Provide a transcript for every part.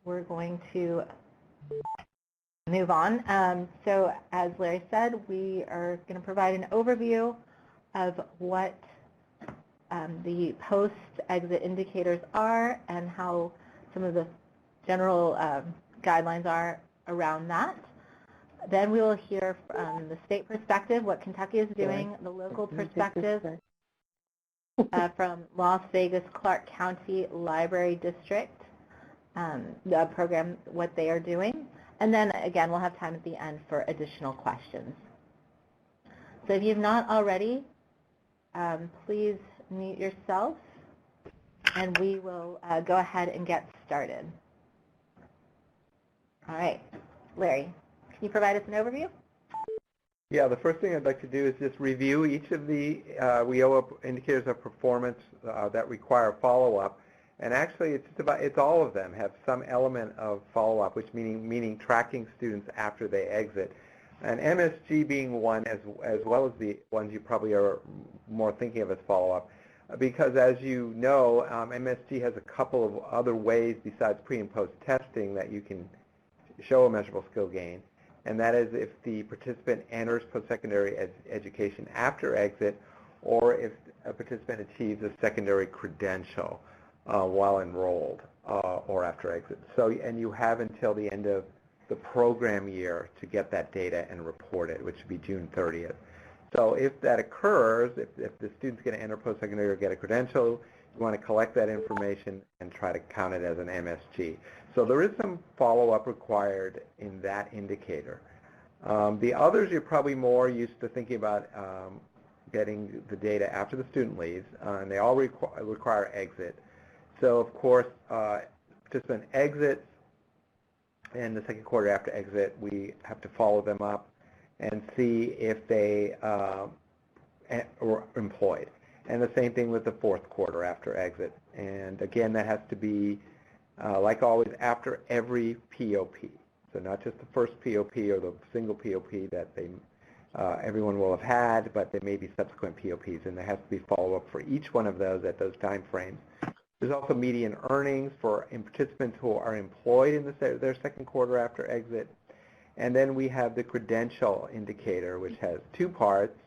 we're going to move on. So as Larry said, we are going to provide an overview of what the post-exit indicators are and how some of the general guidelines are around that. Then we will hear from the state perspective, what Kentucky is doing, the local perspective from Las Vegas Clark County Library District, the program, what they are doing. And then, again, we'll have time at the end for additional questions. So if you've not already, please mute yourself, and we will go ahead and get started. All right, Larry, can you provide us an overview? Yeah, the first thing I'd like to do is just review each of the WIOA indicators of performance that require follow-up. And actually, it's all of them have some element of follow-up, which meaning tracking students after they exit. And MSG being one, as well as the ones you probably are more thinking of as follow-up, because as you know, MSG has a couple of other ways besides pre and post testing that you can show a measurable skill gain. And that is if the participant enters post-secondary education after exit, or if a participant achieves a secondary credential while enrolled or after exit. So, and you have until the end of the program year to get that data and report it, which would be June 30th. So if that occurs, if the student's going to enter post-secondary or get a credential, you want to collect that information and try to count it as an MSG. So there is some follow-up required in that indicator. The others, you're probably more used to thinking about getting the data after the student leaves, and they all require exit. So of course, participant exits, and the second quarter after exit, we have to follow them up and see if they were employed. And the same thing with the fourth quarter after exit. And again, that has to be, like always, after every POP. So not just the first POP or the single POP that everyone will have had, but there may be subsequent POPs, and there has to be follow-up for each one of those at those time frames. There's also median earnings for participants who are employed in their second quarter after exit. And then we have the credential indicator, which has two parts,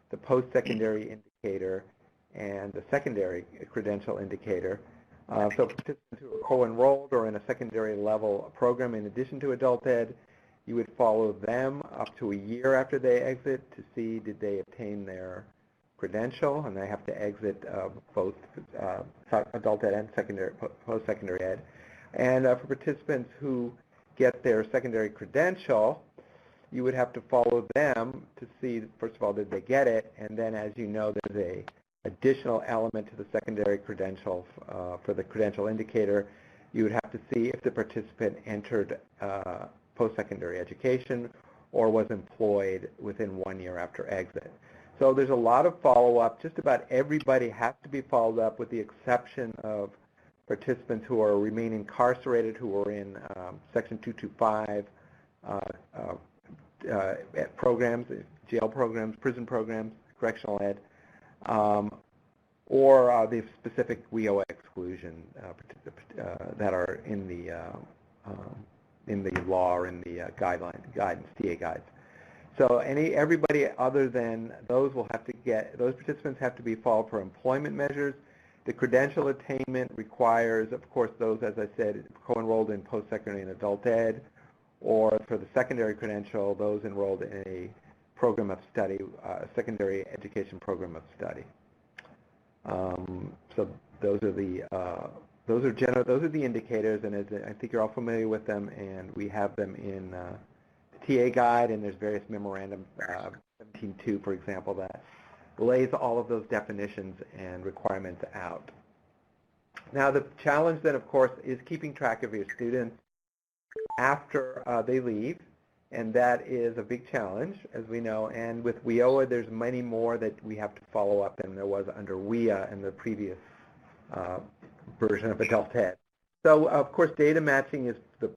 the post-secondary indicator and the secondary credential indicator. So participants who are co-enrolled or in a secondary level program in addition to adult ed, you would follow them up to a year after they exit to see did they obtain their credential, and they have to exit both adult ed and post-secondary ed. And for participants who get their secondary credential, you would have to follow them to see, first of all, did they get it, and then, as you know, there's a additional element to the secondary credential for the credential indicator. You would have to see if the participant entered post-secondary education or was employed within 1 year after exit. So there's a lot of follow-up. Just about everybody has to be followed up with the exception of participants who are remain incarcerated, who are in Section 225 programs, jail programs, prison programs, correctional ed, or the specific WIOA exclusion that are in the law or in the guidance, TA guides. So everybody other than those those participants have to be followed for employment measures. The credential attainment requires, of course, those, as I said, co-enrolled in post-secondary and adult ed, or for the secondary credential, those enrolled in a program of study, secondary education program of study. So those are the indicators, and I think you're all familiar with them, and we have them in the TA guide, and there's various memorandum, 17.2, for example, that lays all of those definitions and requirements out. Now, the challenge then, of course, is keeping track of your students after they leave, and that is a big challenge, as we know. And with WIOA, there's many more that we have to follow up than there was under WIA in the previous version of adult ed. So, of course, data matching is the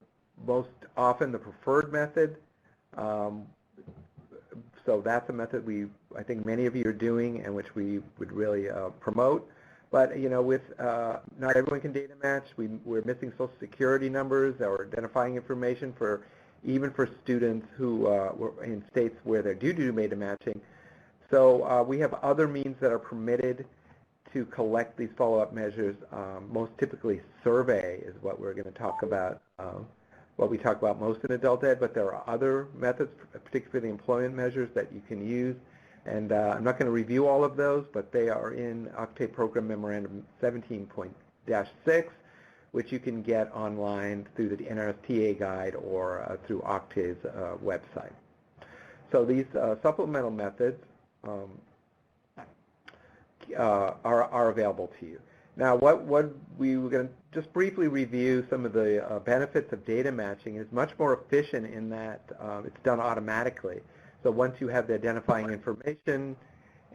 most often the preferred method. So that's a method I think many of you are doing and which we would really promote. But, with not everyone can data match. We're missing Social Security numbers or identifying information even for students who were in states where they're due to do data matching. So we have other means that are permitted to collect these follow-up measures. Most typically, survey is what we're going to talk about, what we talk about most in adult ed, but there are other methods, particularly for the employment measures, that you can use. And I'm not going to review all of those, but they are in Octave Program Memorandum 17.6, which you can get online through the NRS TA guide or through Octave's website. So these supplemental methods are available to you. Now, what we were going to just briefly review some of the benefits of data matching. Is much more efficient in that it's done automatically. So once you have the identifying information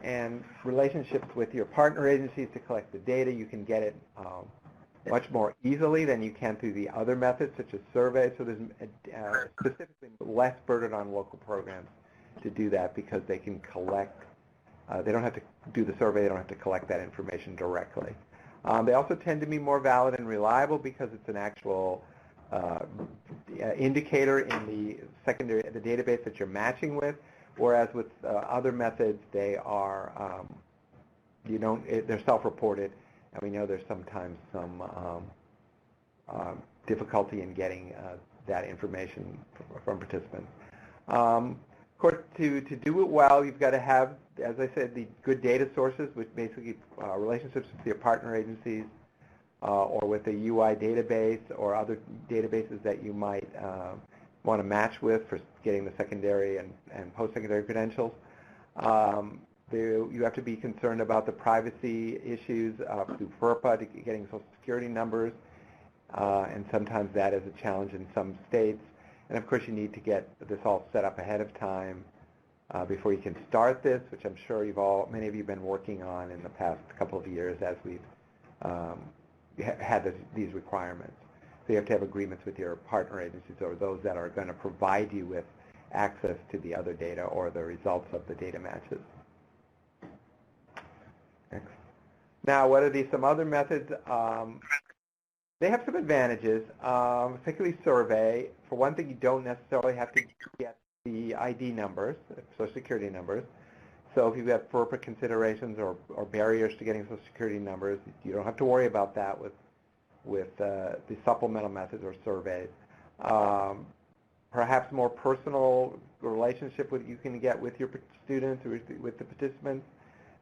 and relationships with your partner agencies to collect the data, you can get it much more easily than you can through the other methods, such as surveys. So there's specifically less burden on local programs to do that because they can collect. They don't have to do the survey. They don't have to collect that information directly. They also tend to be more valid and reliable because it's an actual indicator in the database that you're matching with, whereas with other methods, they are they're self-reported, and we know there's sometimes some difficulty in getting that information from participants. Of course, to do it well, you've got to have, as I said, the good data sources, which basically relationships with your partner agencies, or with a UI database or other databases that you might want to match with for getting the secondary and post-secondary credentials. You have to be concerned about the privacy issues through FERPA to getting Social Security numbers, and sometimes that is a challenge in some states. And of course, you need to get this all set up ahead of time before you can start this, which I'm sure many of you have been working on in the past couple of years as we've had these requirements. So you have to have agreements with your partner agencies or those that are going to provide you with access to the other data or the results of the data matches. Next. Now, what are some other methods? They have some advantages, particularly survey. For one thing, you don't necessarily have to get the ID numbers, Social Security numbers. So if you have FERPA considerations or barriers to getting Social Security numbers, you don't have to worry about that with the supplemental methods or surveys. Perhaps more personal relationship you can get with your students or with the participants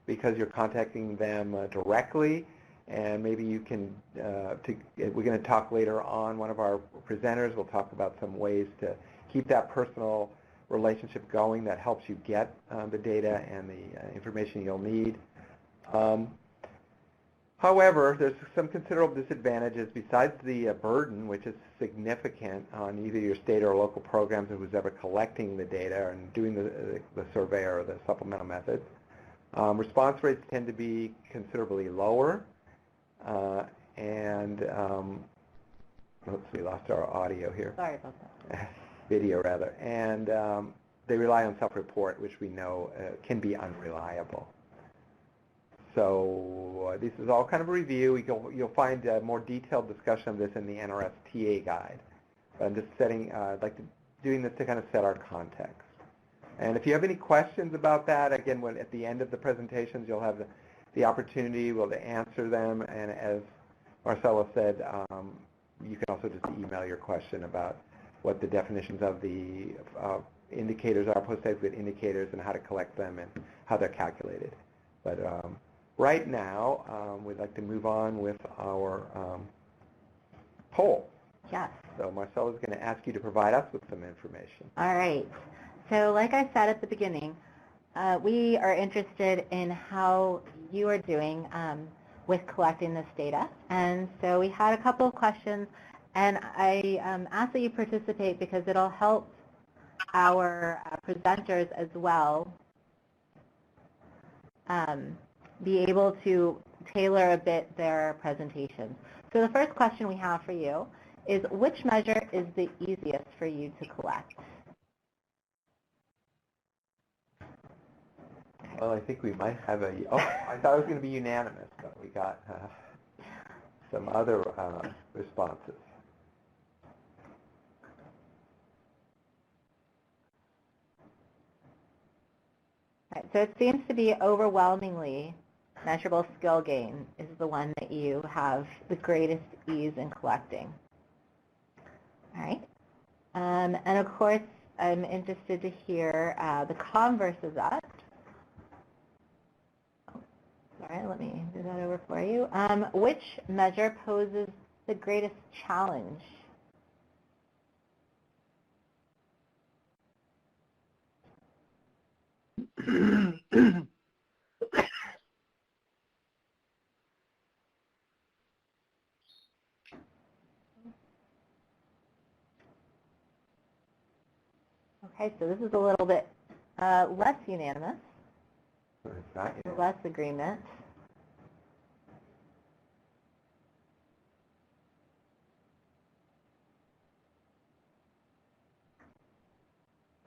because you're contacting them directly, and maybe you can. We're going to talk later on. One of our presenters will talk about some ways to keep that personal relationship going that helps you get the data and the information you'll need. However, there's some considerable disadvantages besides the burden, which is significant on either your state or local programs or who's ever collecting the data and doing the survey or the supplemental methods. Response rates tend to be considerably lower, and oops, we lost our audio here. Sorry about that. Video rather, and they rely on self-report, which we know can be unreliable. So this is all kind of a review. You'll find a more detailed discussion of this in the NRS TA guide. But I'm just doing this to kind of set our context. And if you have any questions about that, again, at the end of the presentations, you'll have the opportunity to answer them. And as Marcella said, you can also just email your question about what the definitions of the indicators are, post-exit indicators, and how to collect them and how they're calculated. But right now, we'd like to move on with our poll. Yes. So Marcella is going to ask you to provide us with some information. All right. So like I said at the beginning, we are interested in how you are doing with collecting this data. And so we had a couple of questions, and I ask that you participate because it'll help our presenters as well be able to tailor a bit their presentations. So the first question we have for you is, which measure is the easiest for you to collect? Okay. Well, I think we might have a, oh, I thought it was going to be unanimous, but we got some other responses. Right, so it seems to be overwhelmingly measurable skill gain is the one that you have the greatest ease in collecting. All right. And of course, I'm interested to hear the converse of that. Sorry, let me do that over for you. Which measure poses the greatest challenge? Okay, so this is a little bit less unanimous, less agreement.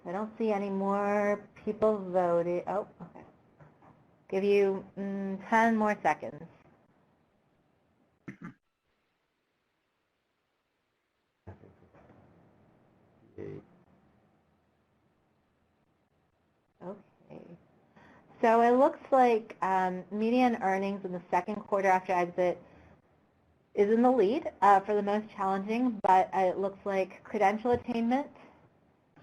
I don't see any more people voting. Oh, okay. Give you 10 more seconds. Okay. So it looks like median earnings in the second quarter after exit is in the lead for the most challenging, but it looks like credential attainment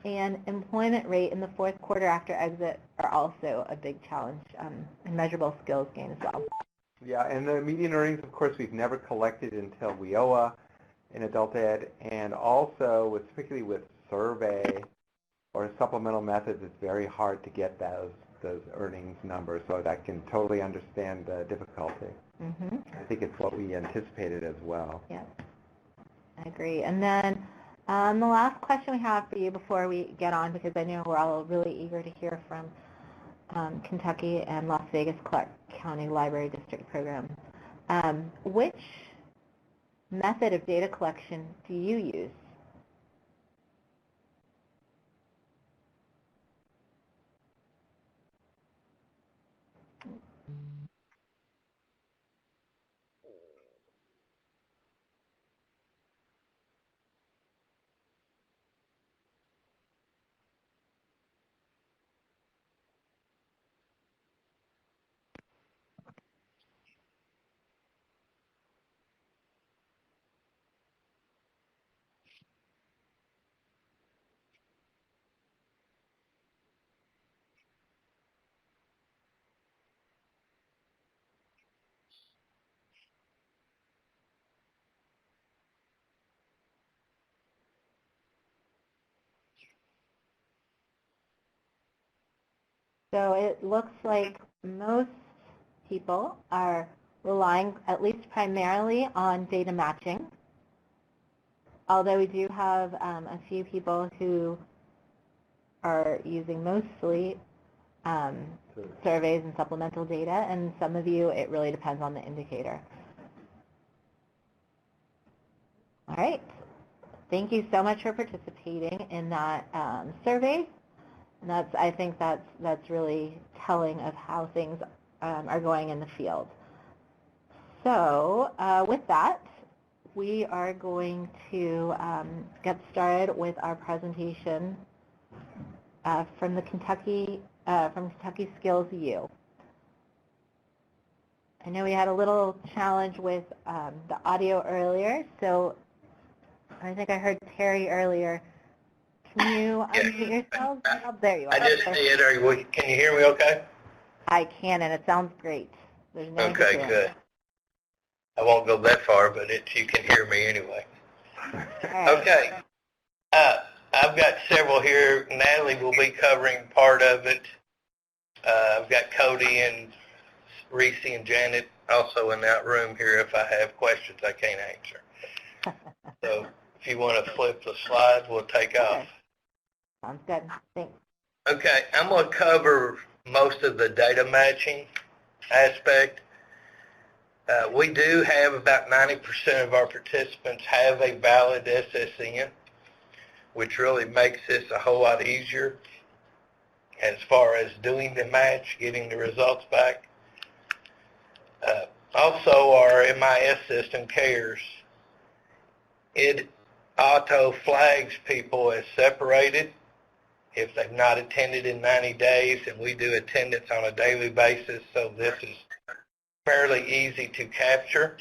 and employment rate in the fourth quarter after exit are also a big challenge and measurable skills gain as well. Yeah, and the median earnings, of course, we've never collected until WIOA in adult ed, and also, particularly with survey or supplemental methods, it's very hard to get those earnings numbers, so I can totally understand the difficulty. Mm-hmm. I think it's what we anticipated as well. Yeah, I agree. And then the last question we have for you before we get on, because I know we're all really eager to hear from Kentucky and Las Vegas Clark County Library District program. Which method of data collection do you use? So it looks like most people are relying, at least primarily, on data matching, although we do have a few people who are using mostly surveys and supplemental data, and some of you, it really depends on the indicator. All right. Thank you so much for participating in that survey. And I think that's really telling of how things are going in the field. So with that, we are going to get started with our presentation from the Kentucky Skills U. I know we had a little challenge with the audio earlier, so I think I heard Terry earlier. Can you unmute yourself? Oh, there you are. I just did. Can you hear me okay? I can, and it sounds great. There's no Okay, good. I won't go that far, but you can hear me anyway. Right. Okay. I've got several here. Natalie will be covering part of it. I've got Cody and Reese and Janet also in that room here if I have questions I can't answer. So if you want to flip the slides, we'll take off. Sounds good. Thanks. Okay, I'm going to cover most of the data matching aspect. We do have about 90% of our participants have a valid SSN, which really makes this a whole lot easier. as far as doing the match, getting the results back. Also, our MIS system, CARES, it auto flags people as separated if they've not attended in 90 days, and we do attendance on a daily basis, so this is fairly easy to capture.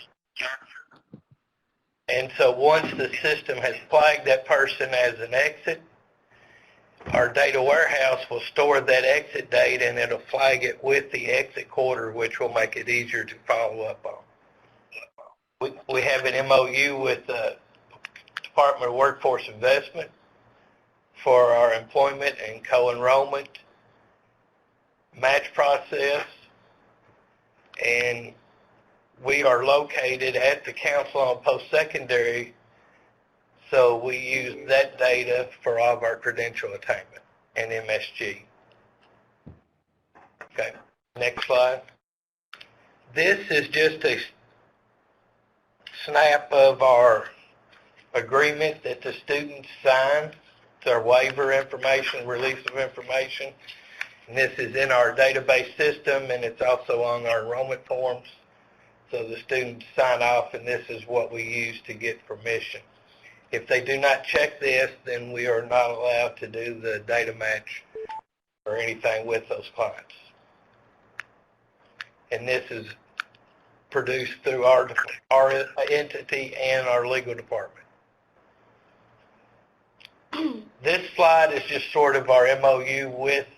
And so once the system has flagged that person as an exit, our data warehouse will store that exit date, and it'll flag it with the exit quarter, which will make it easier to follow up on. We have an MOU with the Department of Workforce Investment for our employment and co-enrollment match process, and we are located at the Council on Post-Secondary, so we use that data for all of our credential attainment and MSG. Okay, next slide. This is just a snap of our agreement that the students signed. It's our waiver information, release of information. And this is in our database system, and it's also on our enrollment forms. So the students sign off, and this is what we use to get permission. If they do not check this, then we are not allowed to do the data match or anything with those clients. And this is produced through our entity and our legal department. This slide is just sort of our MOU with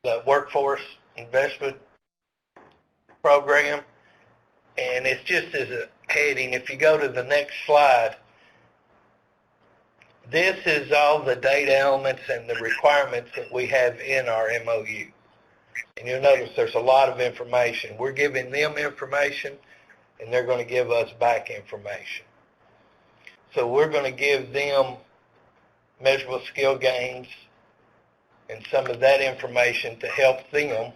the Workforce Investment Program, and it's just as a heading. If you go to the next slide, this is all the data elements and the requirements that we have in our MOU. And you'll notice there's a lot of information. We're giving them information, and they're going to give us back information. So we're going to give them measurable skill gains and some of that information to help them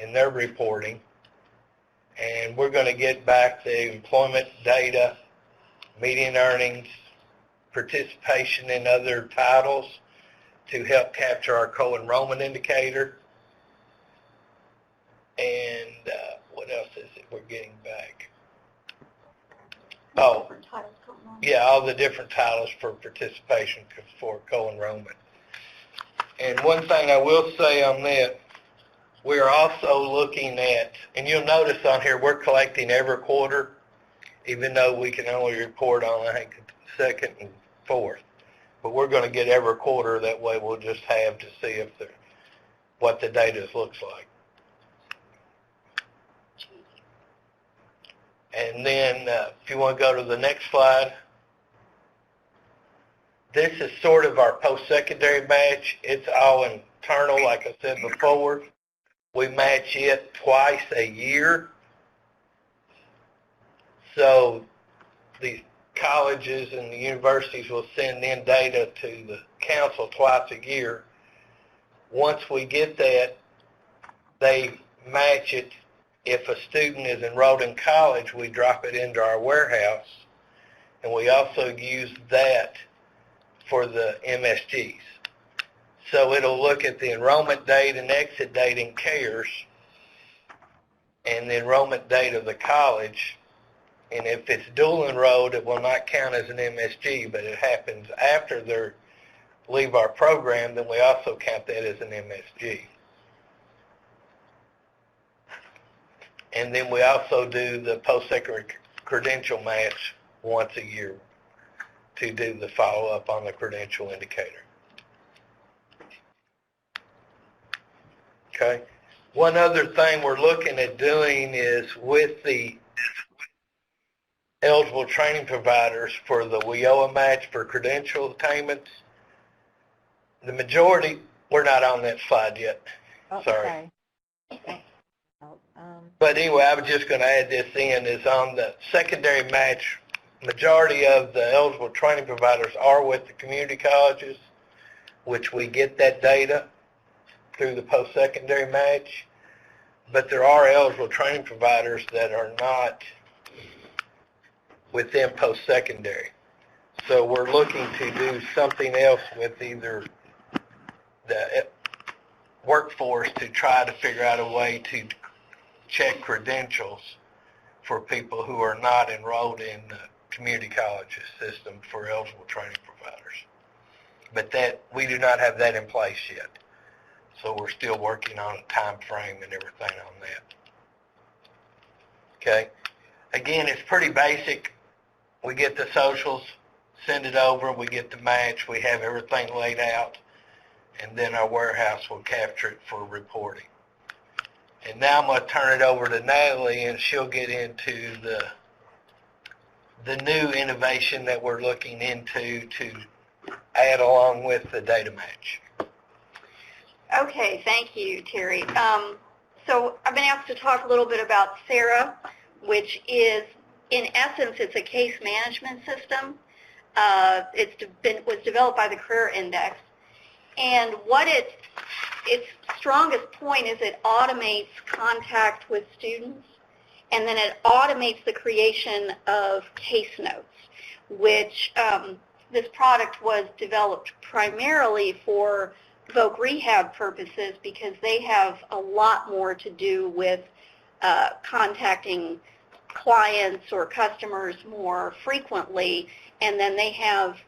in their reporting. And we're going to get back the employment data, median earnings, participation in other titles to help capture our co-enrollment indicator. And what else is it we're getting back? Oh, yeah, all the different titles for participation for co-enrollment. And one thing I will say on that, we're also looking at, and you'll notice on here, we're collecting every quarter, even though we can only report on, I think, second and fourth. But we're going to get every quarter. That way we'll just have to see if what the data looks like. And then if you want to go to the next slide, this is sort of our post-secondary match. It's all internal, like I said before. We match it twice a year. So the colleges and the universities will send in data to the council twice a year. Once we get that, they match it. If a student is enrolled in college, we drop it into our warehouse, and we also use that for the MSGs. So it'll look at the enrollment date and exit date in CARES and the enrollment date of the college. And if it's dual enrolled, it will not count as an MSG, but it happens after they leave our program, then we also count that as an MSG. And then we also do the post-secondary credential match once a year to do the follow-up on the credential indicator. Okay. One other thing we're looking at doing is with the eligible training providers for the WIOA match for credential attainments, the majority, we're not on that slide yet. Oh, sorry. Okay. But anyway, I was just going to add this in, is on the secondary match, majority of the eligible training providers are with the community colleges, which we get that data through the post-secondary match. But there are eligible training providers that are not within post-secondary. So we're looking to do something else with either the workforce to try to figure out a way to check credentials for people who are not enrolled in the community colleges system for eligible training providers. But that we do not have that in place yet. So we're still working on a time frame and everything on that. Okay. Again, it's pretty basic. We get the socials, send it over, we get the match, we have everything laid out, and then our warehouse will capture it for reporting. And now I'm going to turn it over to Natalie, and she'll get into the new innovation that we're looking into to add along with the data match. Okay, thank you, Terry. So I've been asked to talk a little bit about SARA, which is, in essence, it's a case management system. It was developed by the Career Index, and what its strongest point is it automates contact with students, and then it automates the creation of case notes, which this product was developed primarily for voc rehab purposes because they have a lot more to do with contacting clients or customers more frequently, and then they have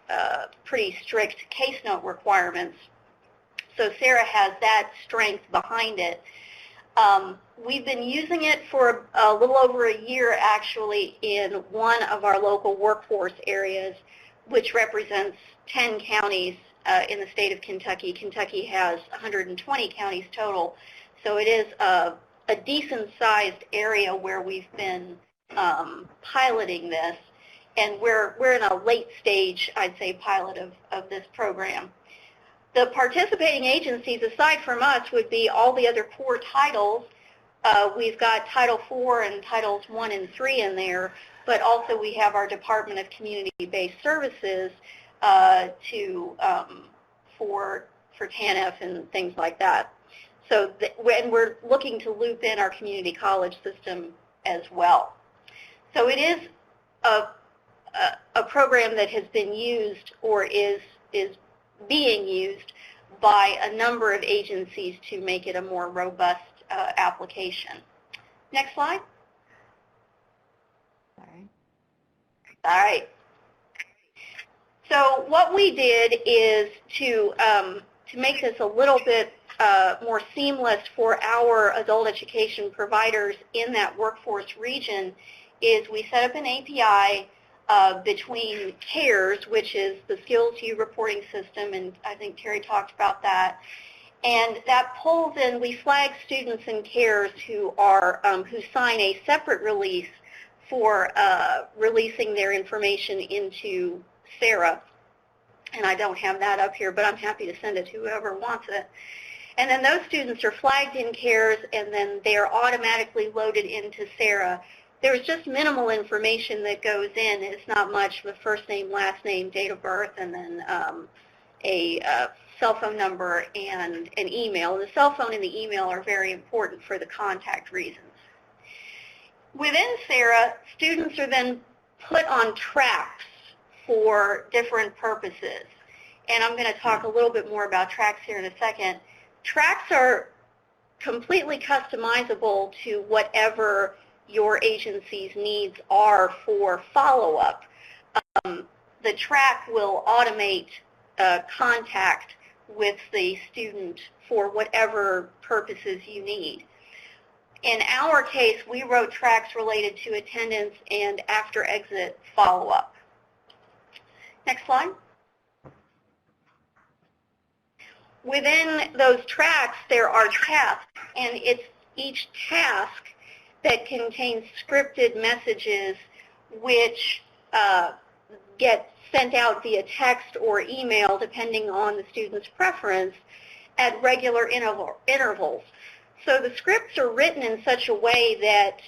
pretty strict case note requirements. So SARA has that strength behind it. We've been using it for a little over a year, actually, in one of our local workforce areas, which represents 10 counties in the state of Kentucky. Kentucky has 120 counties total, so it is a decent-sized area where we've been piloting this, and we're in a late stage, I'd say, pilot of this program. The participating agencies, aside from us, would be all the other core titles. We've got Title IV and Titles I and III in there, but also we have our Department of Community-Based Services for TANF and things like that. So and we're looking to loop in our community college system as well. So it is a program that has been used or is being used by a number of agencies to make it a more robust application. Next slide. Sorry. All right. So what we did is to make this a little bit more seamless for our adult education providers in that workforce region is we set up an API between CARES, which is the Skills U reporting system, and I think Terry talked about that. And that pulls in, we flag students in CARES who sign a separate release for releasing their information into SARA. And I don't have that up here, but I'm happy to send it to whoever wants it. And then those students are flagged in CARES, and then they are automatically loaded into SARA. There's just minimal information that goes in. It's not much, the first name, last name, date of birth, and then a cell phone number and an email. The cell phone and the email are very important for the contact reasons. Within SARA, students are then put on tracks for different purposes. And I'm going to talk a little bit more about tracks here in a second. Tracks are completely customizable to whatever your agency's needs are for follow-up. The track will automate contact with the student for whatever purposes you need. In our case, we wrote tracks related to attendance and after-exit follow-up. Next slide. Within those tracks, there are tasks, and it's each task that contains scripted messages which get sent out via text or email, depending on the student's preference, at regular intervals. So the scripts are written in such a way that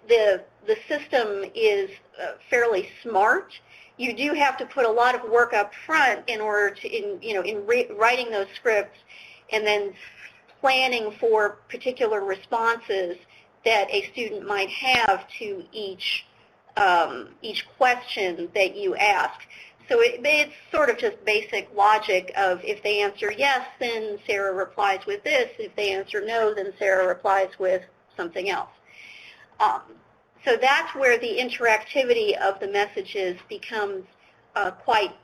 the system is fairly smart. You do have to put a lot of work up front in order to, in writing those scripts and then planning for particular responses that a student might have to each question that you ask. So it's sort of just basic logic of if they answer yes, then Sarah replies with this. If they answer no, then Sarah replies with something else. So that's where the interactivity of the messages becomes quite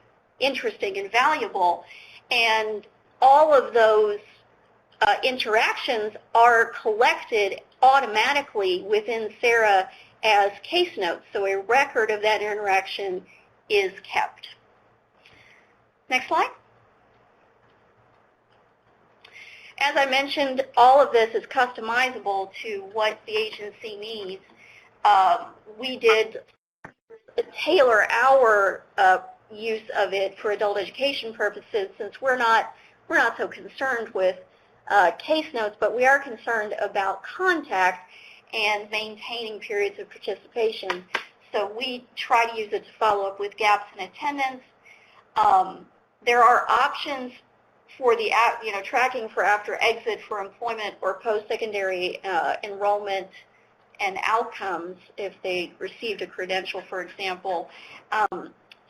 interesting and valuable. And all of those interactions are collected automatically within Sarah as case notes. So a record of that interaction is kept. Next slide. As I mentioned, all of this is customizable to what the agency needs. We did tailor our use of it for adult education purposes, since we're not so concerned with case notes, but we are concerned about contact and maintaining periods of participation. So we try to use it to follow up with gaps in attendance. There are options for the tracking for after exit for employment or post-secondary enrollment and outcomes if they received a credential, for example.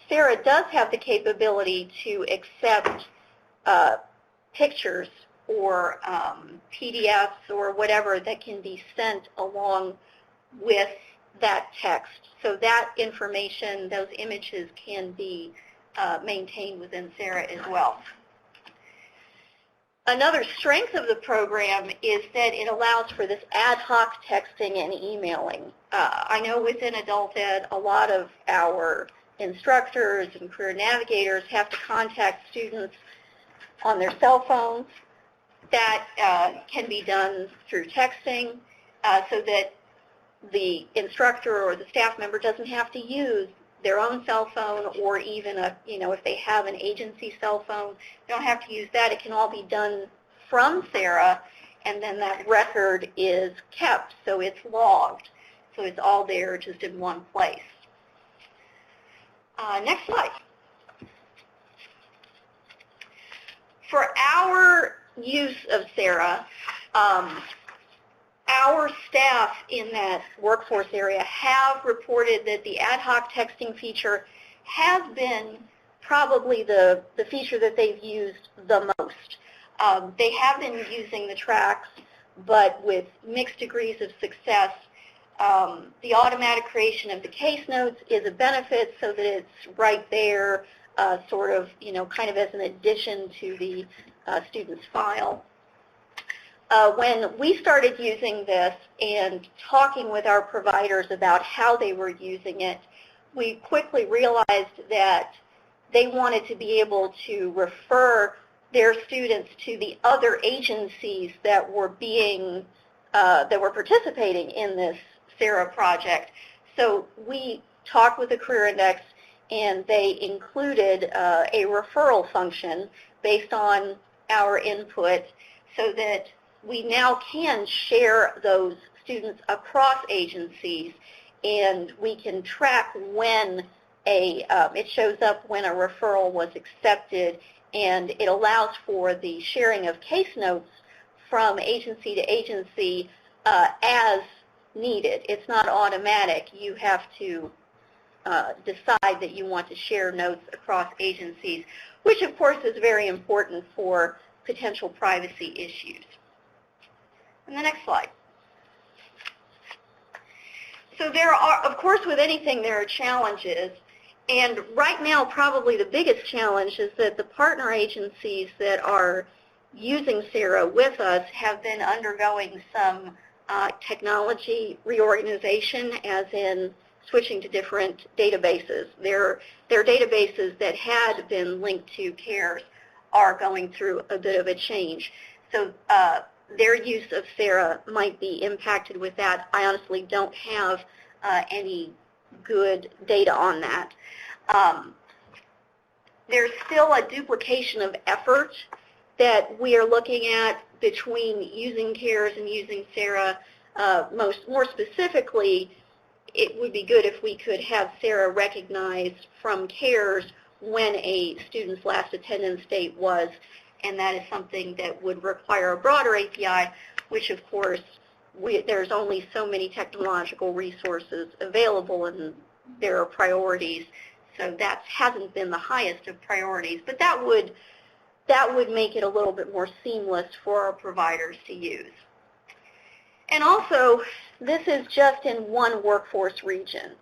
Sarah does have the capability to accept pictures or PDFs or whatever that can be sent along with that text. So that information, those images can be maintained within Sarah as well. Another strength of the program is that it allows for this ad hoc texting and emailing. I know within adult ed, a lot of our instructors and career navigators have to contact students on their cell phones. That can be done through texting so that the instructor or the staff member doesn't have to use their own cell phone, or even if they have an agency cell phone, they don't have to use that. It can all be done from Sarah, and then that record is kept, so it's logged. So it's all there just in one place. Next slide. For our use of Sarah, our staff in that workforce area have reported that the ad hoc texting feature has been probably the feature that they've used the most. They have been using the tracks, but with mixed degrees of success. The automatic creation of the case notes is a benefit, so that it's right there, sort of, kind of as an addition to the student's file. When we started using this and talking with our providers about how they were using it, we quickly realized that they wanted to be able to refer their students to the other agencies that were participating in this Sarah project. So we talked with the Career Index, and they included a referral function based on our input, so that we now can share those students across agencies, and we can track when it shows up when a referral was accepted, and it allows for the sharing of case notes from agency to agency as needed. It's not automatic. You have to decide that you want to share notes across agencies, which of course is very important for potential privacy issues. And the next slide. So there are, of course, with anything there are challenges, and right now probably the biggest challenge is that the partner agencies that are using Sarah with us have been undergoing some technology reorganization, as in switching to different databases. Their databases that had been linked to CARES are going through a bit of a change. So their use of Sarah might be impacted with that. I honestly don't have any good data on that. There's still a duplication of effort that we are looking at between using CARES and using Sarah. More specifically, it would be good if we could have Sarah recognized from CARES when a student's last attendance date was, and that is something that would require a broader API, which of course there's only so many technological resources available, and there are priorities. so that hasn't been the highest of priorities, but that would make it a little bit more seamless for our providers to use. And also, this is just in one workforce region.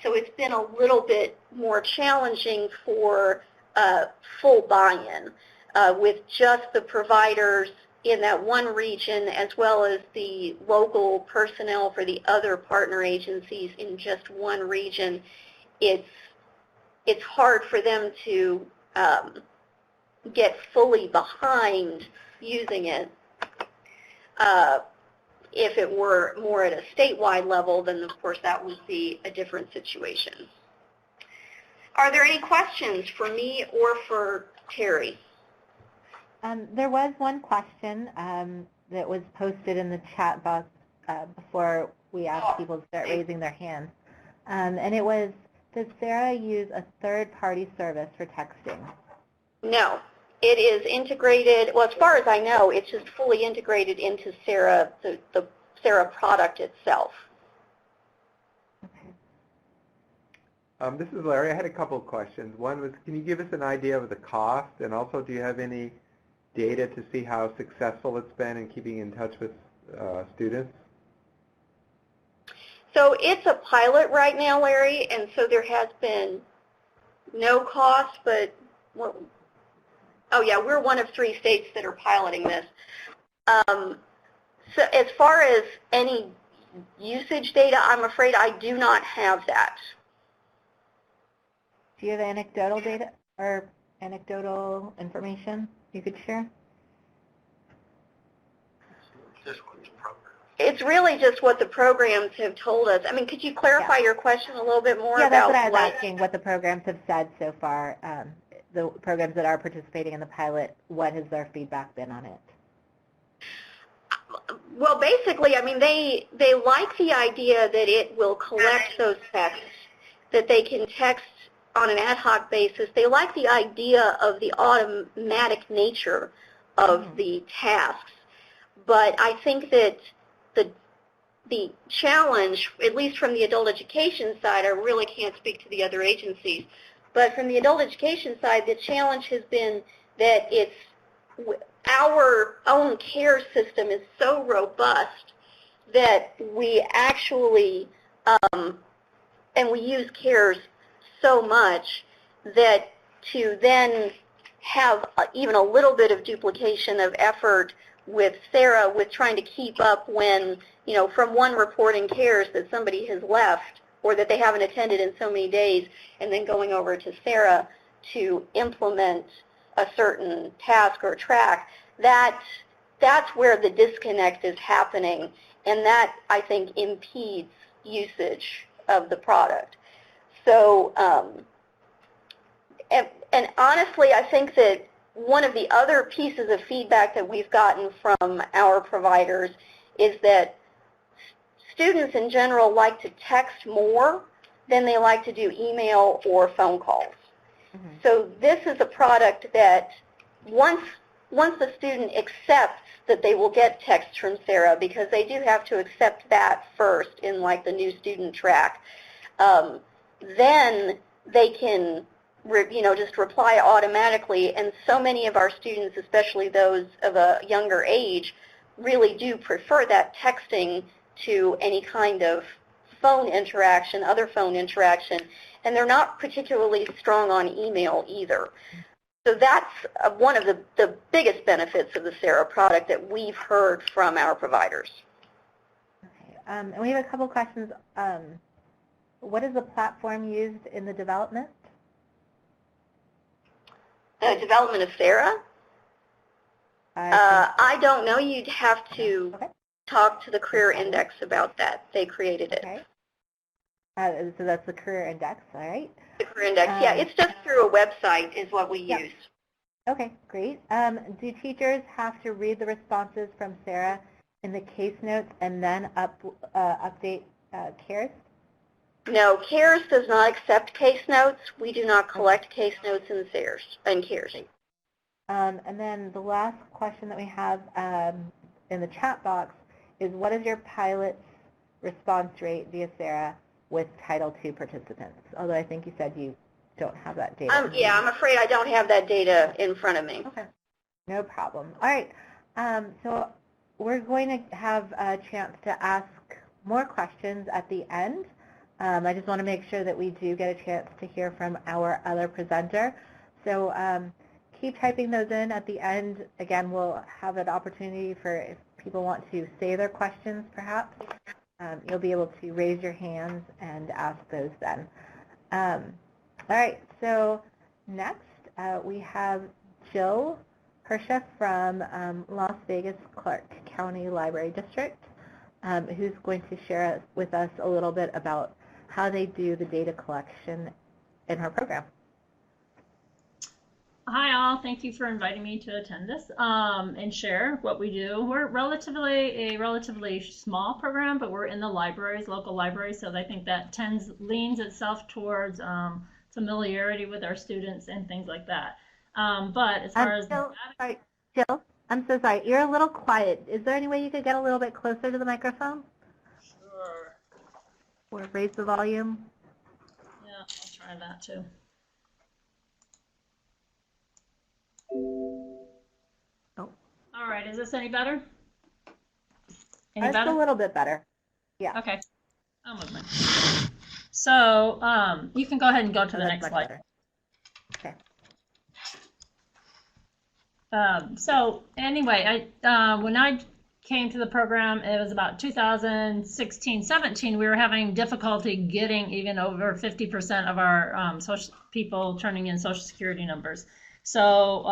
So it's been a little bit more challenging for full buy-in with just the providers in that one region as well as the local personnel for the other partner agencies in just one region. It's hard for them to get fully behind using it. If it were more at a statewide level, then of course that would be a different situation. Are there any questions for me or for Terry? There was one question that was posted in the chat box before we asked people to start raising their hands. And it was, does Sarah use a third-party service for texting? No. It is integrated, well, as far as I know, it's just fully integrated into Sarah, the Sarah product itself. Okay. This is Larry. I had a couple of questions. One was, can you give us an idea of the cost? And also, do you have any data to see how successful it's been in keeping in touch with students? So it's a pilot right now, Larry, and so there has been no cost, but oh yeah, we're one of 3 states that are piloting this. So as far as any usage data, I'm afraid I do not have that. Do you have anecdotal data or anecdotal information you could share? It's really just what the programs have told us. I mean, could you clarify your question a little bit more Yeah, about that's what I was asking, what the programs have said so far. The programs that are participating in the pilot, what has their feedback been on it? Well, basically, I mean, they like the idea that it will collect those texts, that they can text on an ad hoc basis. They like the idea of the automatic nature of the tasks. But I think that the challenge, at least from the adult education side, I really can't speak to the other agencies, but from the adult education side, the challenge has been that our own care system is so robust that we actually, and we use CARES so much that to then have even a little bit of duplication of effort with Sarah with trying to keep up when, you know, from one report in CARES that somebody has left or that they haven't attended in so many days, and then going over to Sarah to implement a certain task or track, that's where the disconnect is happening, and that, I think, impedes usage of the product. So, and honestly, I think that one of the other pieces of feedback that we've gotten from our providers is that students in general like to text more than they like to do email or phone calls. Mm-hmm. So this is a product that once the student accepts that they will get text from Sarah, because they do have to accept that first in like the new student track, then they can just reply automatically, and so many of our students, especially those of a younger age, really do prefer that texting to any kind of phone interaction, other phone interaction, and they're not particularly strong on email either. So that's one of the biggest benefits of the Sarah product that we've heard from our providers. Okay, and we have a couple questions. What is the platform used in the development? Development of Sarah? I don't know. You'd have to talk to the Career Index about that. They created it. Okay. So that's the Career Index, all right? The Career Index, yeah. It's just through a website is what we use. Okay, great. Do teachers have to read the responses from Sarah in the case notes and then update CARES? No, CARES does not accept case notes. We do not collect case notes in CARES. And then the last question that we have in the chat box is, what is your pilot's response rate via Sarah with Title II participants, although I think you said you don't have that data. Yeah, I'm afraid I don't have that data in front of me. Okay, no problem. All right, so we're going to have a chance to ask more questions at the end. I just want to make sure that we do get a chance to hear from our other presenter. So keep typing those in at the end. Again, we'll have an opportunity for if people want to say their questions, perhaps. You'll be able to raise your hands and ask those then. All right, so next we have Jill Hersha from Las Vegas Clark County Library District, who's going to share with us a little bit about how they do the data collection in her program. Hi all, thank you for inviting me to attend this and share what we do. We're a relatively small program, but we're in the libraries, local libraries, so I think that leans itself towards familiarity with our students and things like that. But as far as sorry, Jill, I'm so sorry. You're a little quiet. Is there any way you could get a little bit closer to the microphone? Sure. Or raise the volume? Yeah, I'll try that too. Oh. All right, is this any better? Any That's better? a little bit better. Yeah. Okay. I'll move mine. So you can go ahead and go to the next slide. Better. Okay. So anyway, when I came to the program, it was about 2016-17. We were having difficulty getting even over 50% of our people turning in Social Security numbers. So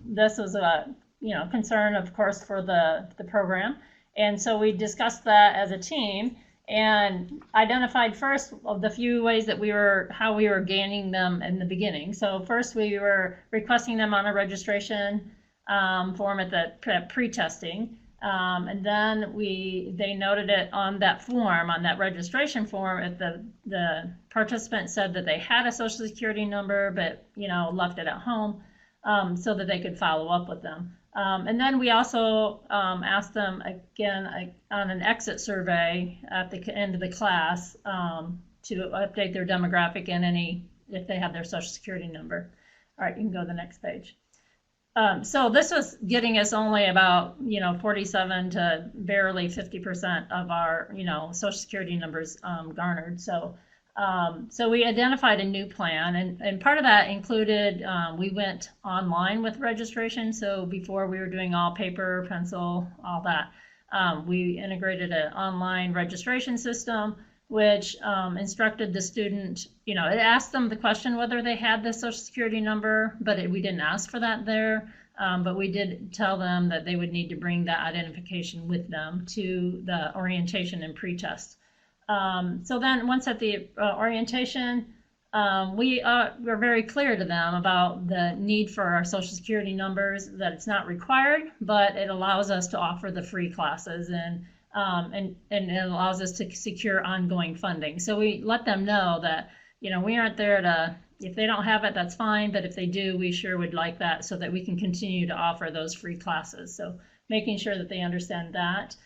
this was a concern, of course, for the program, and so we discussed that as a team and identified first of the few ways that how we were gaining them in the beginning. So first we were requesting them on a registration form at the pre-testing, and then they noted it on that form, on that registration form, if the participant said that they had a Social Security number but left it at home, so that they could follow up with them. And then we also asked them again on an exit survey at the end of the class to update their demographic and if they have their Social Security number. All right, you can go to the next page. So this was getting us only about 47 to barely 50% of our Social Security numbers garnered. So we identified a new plan, and part of that included we went online with registration. So before we were doing all paper, pencil, all that, we integrated an online registration system, which instructed the student, it asked them the question whether they had the Social Security number, but we didn't ask for that there. But we did tell them that they would need to bring that identification with them to the orientation and pre-test. So then once at the orientation, we were very clear to them about the need for our Social Security numbers, that it's not required, but it allows us to offer the free classes and it allows us to secure ongoing funding. So we let them know that, we aren't there to, if they don't have it, that's fine, but if they do, we sure would like that so that we can continue to offer those free classes. So making sure that they understand that.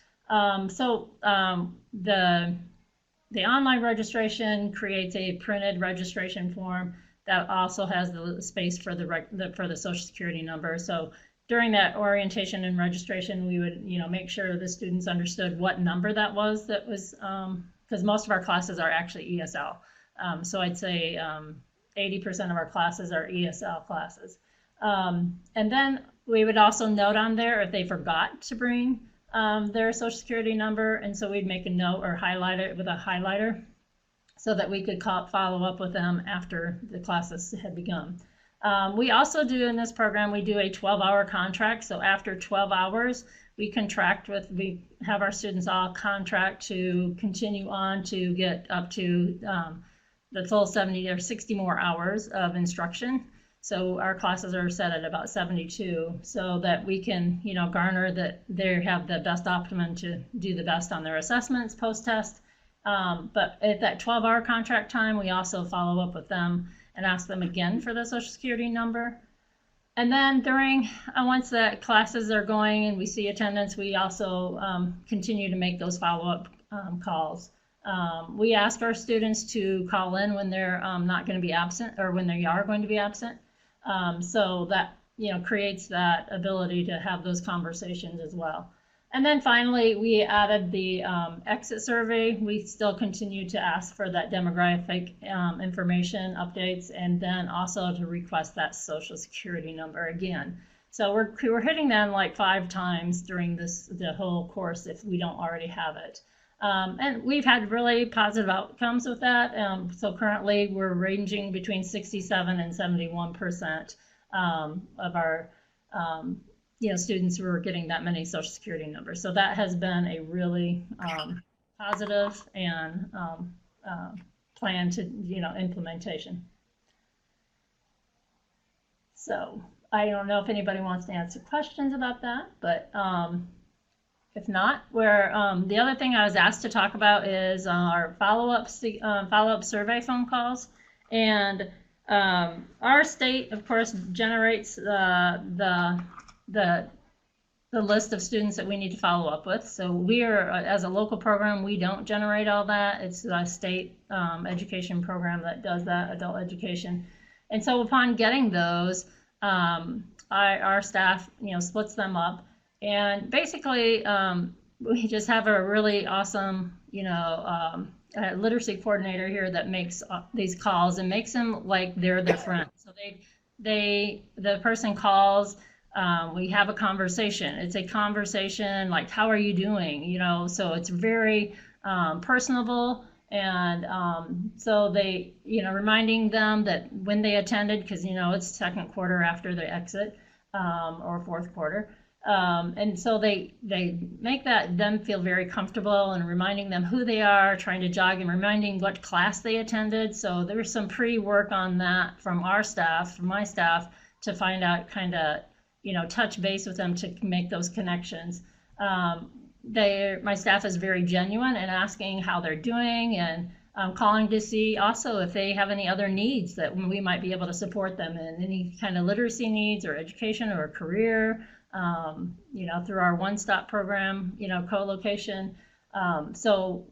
The online registration creates a printed registration form that also has the space for the Social Security number. So during that orientation and registration, we would make sure the students understood what number that was. Because most of our classes are actually ESL. So I'd say 80% of our classes are ESL classes. And then we would also note on there if they forgot to bring their Social Security number, and so we'd make a note or highlight it with a highlighter so that we could follow up with them after the classes had begun. We also do in this program, we do a 12-hour contract. So after 12 hours, we have our students all contract to continue on to get up to the full 70 or 60 more hours of instruction. So our classes are set at about 72 so that we can, garner that they have the best optimum to do the best on their assessments post-test. But at that 12-hour contract time, we also follow up with them and ask them again for the Social Security number. And then once the classes are going and we see attendance, we also continue to make those follow-up calls We ask our students to call in when they're not going to be absent or when they are going to be absent. So that, creates that ability to have those conversations as well. And then finally, we added the exit survey. We still continue to ask for that demographic information updates, and then also to request that social security number again. So we're hitting them like 5 times during the whole course if we don't already have it. And we've had really positive outcomes with that. So currently we're ranging between 67 and 71% of our students who are getting that many social security numbers. So that has been a really positive and plan to implementation. So I don't know if anybody wants to answer questions about that, but if not, the other thing I was asked to talk about is our follow-up survey phone calls. And our state, of course, generates the list of students that we need to follow up with. So we are, as a local program, we don't generate all that. It's a state education program that does that, adult education. And so upon getting those, our staff, splits them up. And basically, we just have a really awesome, literacy coordinator here that makes these calls and makes them like they're their friend. So the person calls, we have a conversation. It's a conversation like, how are you doing? So it's very personable. And so they, reminding them that when they attended, because, it's second quarter after they exit or fourth quarter. And so they make them feel very comfortable and reminding them who they are, trying to jog and reminding what class they attended. So there was some pre-work on that from our staff, from my staff, to find out kind of, touch base with them to make those connections. My staff is very genuine in asking how they're doing and calling to see also if they have any other needs that we might be able to support them in, any kind of literacy needs or education or career, through our one-stop program, co-location. So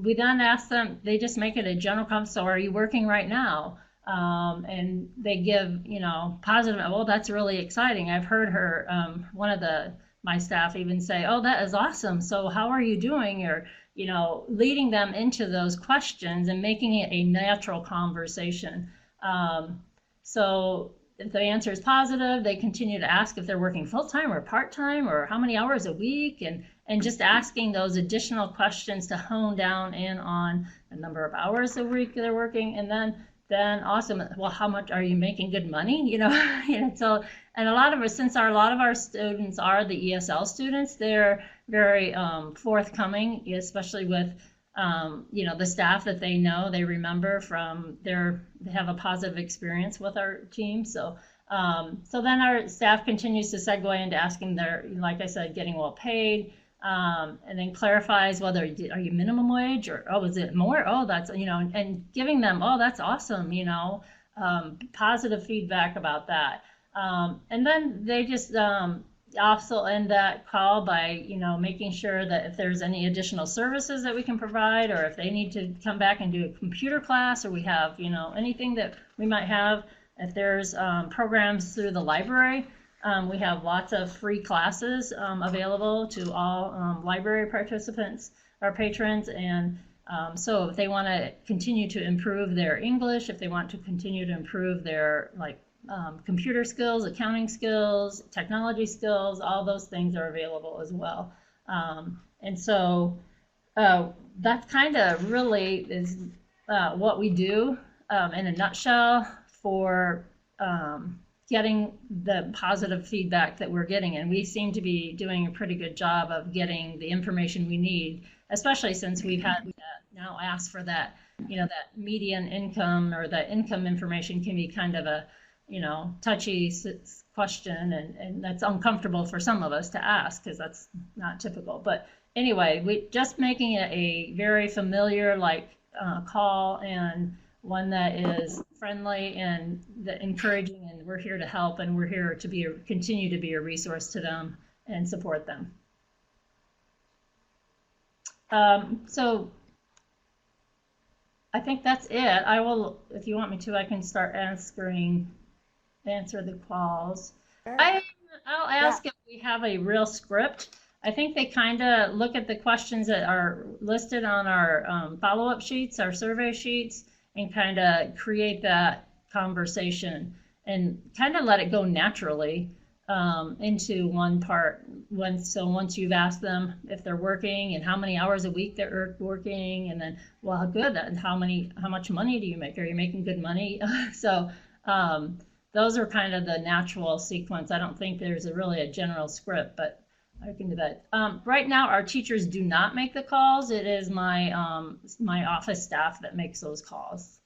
we then ask them, they just make it a general comment, so are you working right now? And they give, positive, well, that's really exciting. I've heard her, one of my staff even say, oh, that is awesome. So how are you doing? Or, leading them into those questions and making it a natural conversation. So if the answer is positive, they continue to ask if they're working full-time or part-time or how many hours a week, and just asking those additional questions to hone down in on the number of hours a week they're working. And then awesome, well, how much are you making good money? So, and a lot of our students are the ESL students, they're very forthcoming, especially with the staff that they remember from they have a positive experience with our team. So then our staff continues to segue into asking like I said, getting well paid, and then clarifies whether are you minimum wage or, oh, is it more? Oh, that's, and giving them, oh, that's awesome, positive feedback about that. And then they just also end that call by, making sure that if there's any additional services that we can provide, or if they need to come back and do a computer class, or we have, anything that we might have, if there's programs through the library. We have lots of free classes available to all library participants or patrons. And so if they want to continue to improve their English, if they want to continue to improve their computer skills, accounting skills, technology skills, all those things are available as well. And so that kind of really is what we do in a nutshell for getting the positive feedback that we're getting. And we seem to be doing a pretty good job of getting the information we need, especially since we've had now asked for that, that median income, or that income information can be kind of a, touchy question, and that's uncomfortable for some of us to ask because that's not typical. But anyway, we just making it a very familiar call, and one that is friendly and encouraging, and we're here to help, and we're here to continue to be a resource to them and support them. So I think that's it. I will, if you want me to, I can start answer the calls. Sure. I'll ask if we have a real script. I think they kind of look at the questions that are listed on our follow-up sheets, our survey sheets, and kind of create that conversation and kind of let it go naturally into one part. So once you've asked them if they're working and how many hours a week they're working, and then, well, good, and how much money do you make? Are you making good money? So those are kind of the natural sequence. I don't think there's really a general script, but I can do that. Right now, our teachers do not make the calls. It is my my office staff that makes those calls.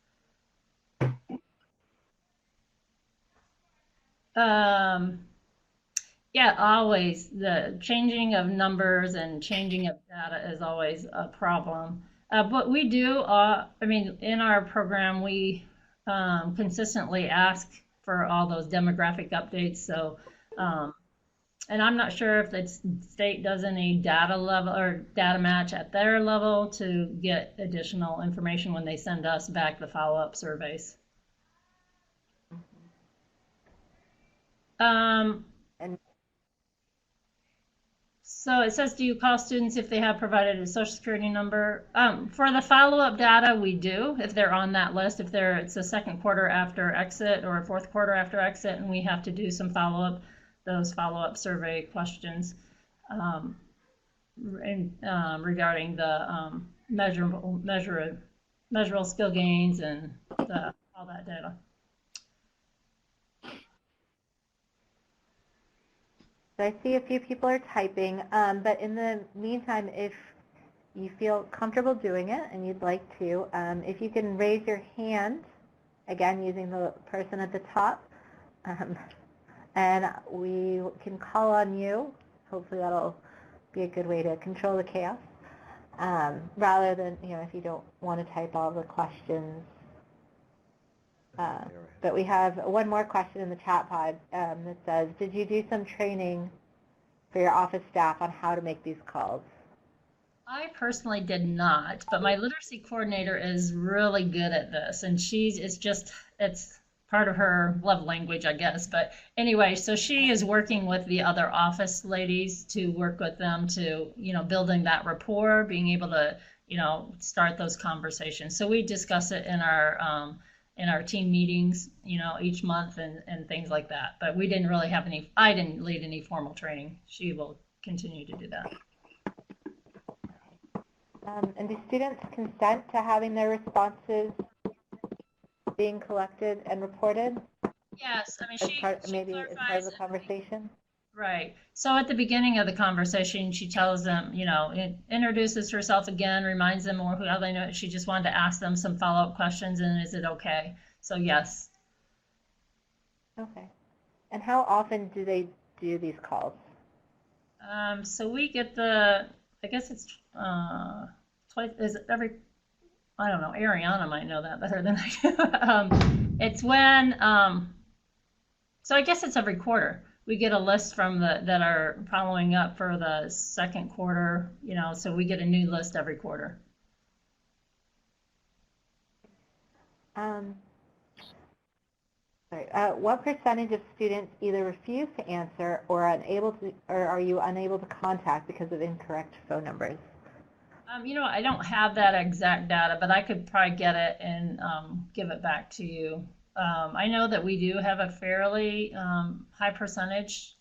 Yeah, always. The changing of numbers and changing of data is always a problem. But we do, I mean, in our program, we consistently ask for all those demographic updates. So, and I'm not sure if the state does any data level or data match at their level to get additional information when they send us back the follow-up surveys. And So it says, do you call students if they have provided a social security number? For the follow-up data, we do, if they're on that list, if it's a second quarter after exit or a fourth quarter after exit, and we have to do some those follow-up survey questions regarding the measurable skill gains and all that data. So I see a few people are typing, but in the meantime, if you feel comfortable doing it and you'd like to, if you can raise your hand, again, using the person at the top, and we can call on you. Hopefully that'll be a good way to control the chaos, rather than, if you don't want to type all the questions. But we have one more question in the chat pod that says, did you do some training for your office staff on how to make these calls? I personally did not, but my literacy coordinator is really good at this, and it's part of her love language, I guess. But anyway, so she is working with the other office ladies to work with them to, building that rapport, being able to, start those conversations. So we discuss it in our team meetings, each month and things like that. But we didn't really have I didn't lead any formal training. She will continue to do that. And do students consent to having their responses being collected and reported? Yes, I mean, maybe as part of the conversation? Right. So at the beginning of the conversation, she tells them, introduces herself again, reminds them more how they know it. She just wanted to ask them some follow-up questions, and is it okay? So yes. Okay. And how often do they do these calls? So we get I guess it's twice, is it every, I don't know, Ariana might know that better than I do. It's when, so I guess it's every quarter. We get a list from that are following up for the second quarter, so we get a new list every quarter. What percentage of students either refuse to answer or are you unable to contact because of incorrect phone numbers? I don't have that exact data, but I could probably get it and give it back to you. I know that we do have a fairly high percentage,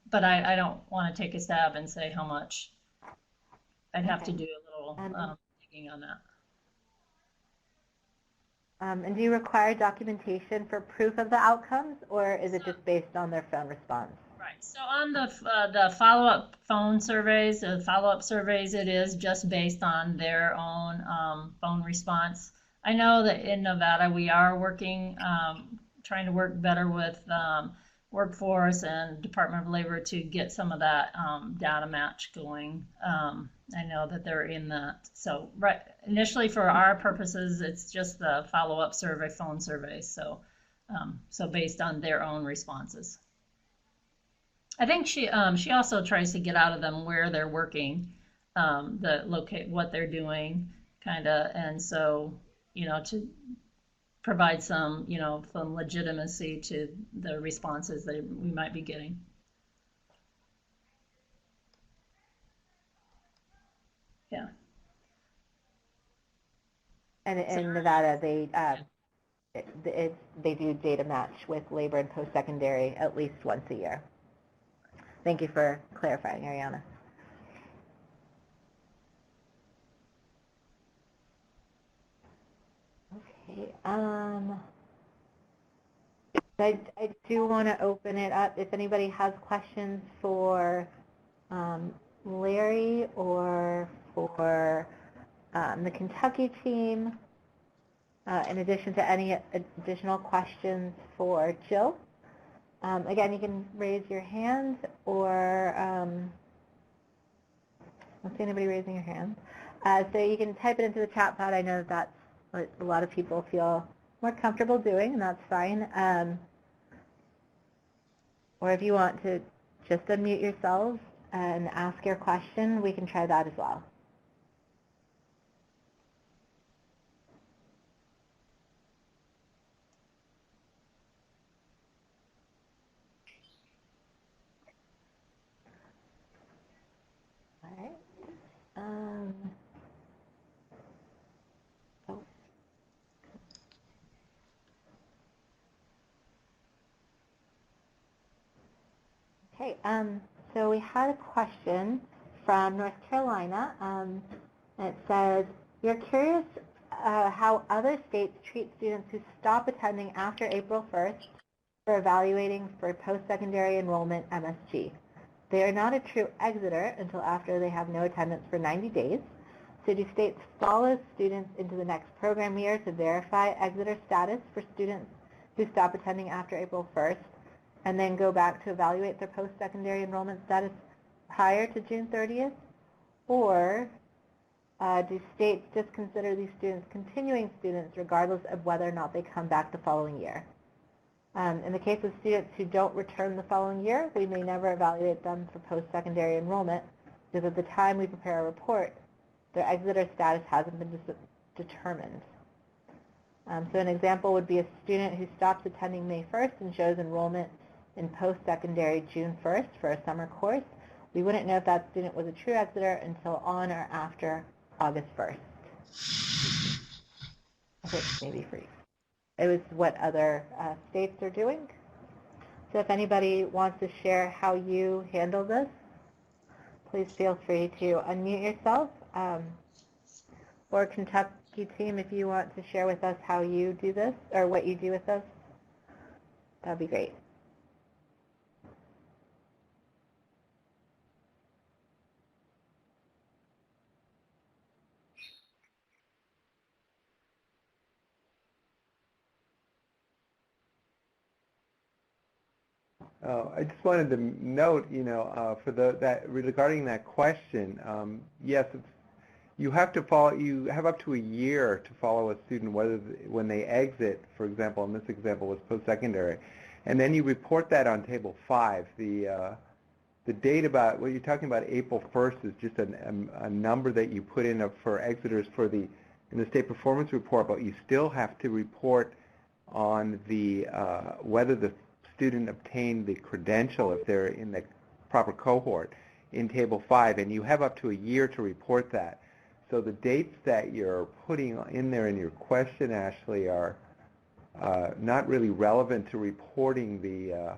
but I don't want to take a stab and say how much. I'd have to do a little digging on that. And do you require documentation for proof of the outcomes, or is it just based on their phone response? Right. So on the follow-up phone surveys, the follow-up surveys, it is just based on their own phone response. I know that in Nevada we are working, trying to work better with Workforce and Department of Labor to get some of that data match going. I know that they're in that. So right initially for our purposes, it's just the follow-up survey, phone surveys. So so based on their own responses. I think she also tries to get out of them where they're working, what they're doing, kind of, and so to provide some, some legitimacy to the responses that we might be getting. Yeah. And in Nevada, they do data match with labor and post-secondary at least once a year. Thank you for clarifying, Ariana. Okay. I do want to open it up if anybody has questions for Larry or for the Kentucky team, in addition to any additional questions for Jill. Again, you can raise your hand or I don't see anybody raising your hand. So you can type it into the chat pod. I know that's what a lot of people feel more comfortable doing, and that's fine. Or if you want to just unmute yourselves and ask your question, we can try that as well. All right. Okay, so we had a question from North Carolina. It says, you're curious how other states treat students who stop attending after April 1st for evaluating for post-secondary enrollment MSG. They are not a true exiter until after they have no attendance for 90 days. So do states follow students into the next program year to verify exiter status for students who stop attending after April 1st? And then go back to evaluate their post-secondary enrollment status prior to June 30th? Or do states just consider these students continuing students regardless of whether or not they come back the following year? In the case of students who don't return the following year, we may never evaluate them for post-secondary enrollment because at the time we prepare a report, their exiter status hasn't been determined. So an example would be a student who stops attending May 1st and shows enrollment in post-secondary June 1st for a summer course. We wouldn't know if that student was a true exiter until on or after August 1st. I think maybe free. It was what other states are doing. So if anybody wants to share how you handle this, please feel free to unmute yourself. Or Kentucky team, if you want to share with us how you do this or what you do with this, that would be great. I just wanted to note, for regarding that question, yes, you have to follow. You have up to a year to follow a student when they exit. For example, in this example was post-secondary, and then you report that on Table 5. The date about what you're talking about, April 1st, is just a number that you put in for exiters in the state performance report, but you still have to report on the whether the student obtained the credential if they're in the proper cohort in Table 5, and you have up to a year to report that. So the dates that you're putting in there in your question, Ashley, are not really relevant to reporting the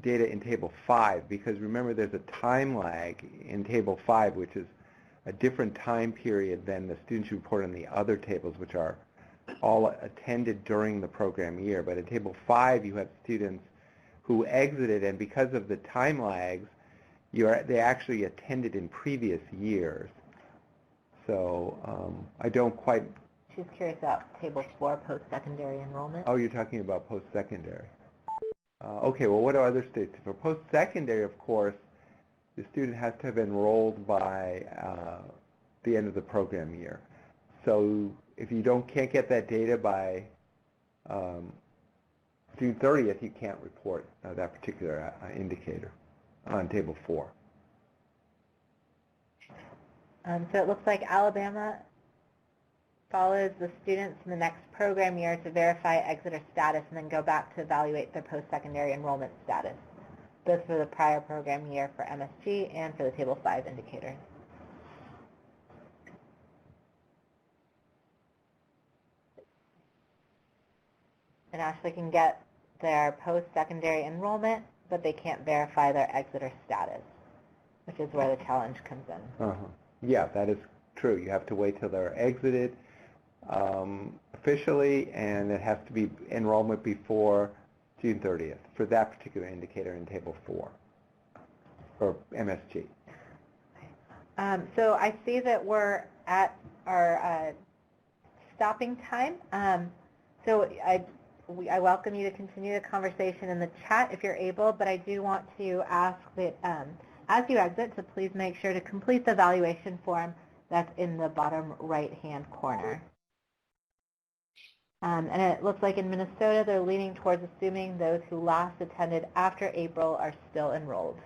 data in Table 5, because remember there's a time lag in Table 5, which is a different time period than the students you report in the other tables, which are all attended during the program year. But in Table 5, you have students who exited, and because of the time lags, they actually attended in previous years. So I don't quite... She's curious about Table 4, post-secondary enrollment. Oh, you're talking about post-secondary. Okay, well, what do other states? For post-secondary, of course, the student has to have enrolled by the end of the program year. So if you can't get that data by June 30th, you can't report that particular indicator on Table 4. So it looks like Alabama follows the students in the next program year to verify exit or status and then go back to evaluate their post-secondary enrollment status, both for the prior program year for MSG and for the Table 5 indicators. And Ashley can get their post-secondary enrollment, but they can't verify their exit or status, which is where the challenge comes in. Yeah, that is true. You have to wait till they're exited officially, and it has to be enrollment before June 30th for that particular indicator in Table 4, or MSG. So I see that we're at our stopping time. So I welcome you to continue the conversation in the chat if you're able, but I do want to ask that as you exit to please make sure to complete the evaluation form that's in the bottom right-hand corner. And it looks like in Minnesota they're leaning towards assuming those who last attended after April are still enrolled.